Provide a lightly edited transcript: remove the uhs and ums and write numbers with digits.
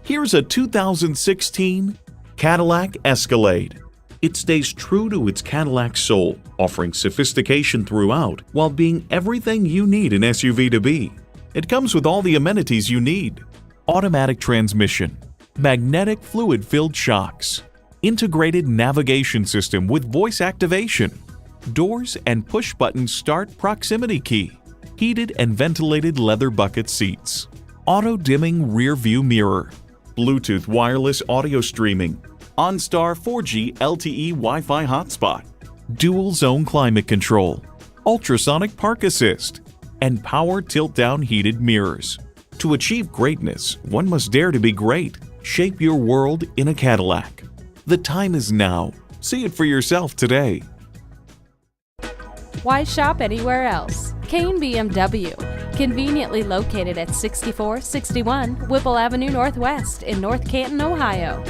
Here's a 2016 Cadillac Escalade. It stays true to its Cadillac soul, offering sophistication throughout while being everything you need an SUV to be. It comes with all the amenities you need: automatic transmission, magnetic fluid-filled shocks, integrated navigation system with voice activation, doors and push-button start proximity key, heated and ventilated leather bucket seats, auto-dimming rear-view mirror, Bluetooth wireless audio streaming, OnStar 4G LTE Wi-Fi hotspot, dual-zone climate control, ultrasonic park assist, and power tilt-down heated mirrors. To achieve greatness, one must dare to be great. Shape your world in a Cadillac. The time is now. See it for yourself today. Why shop anywhere else? Cain BMW, conveniently located at 6461 Whipple Avenue Northwest in North Canton, Ohio.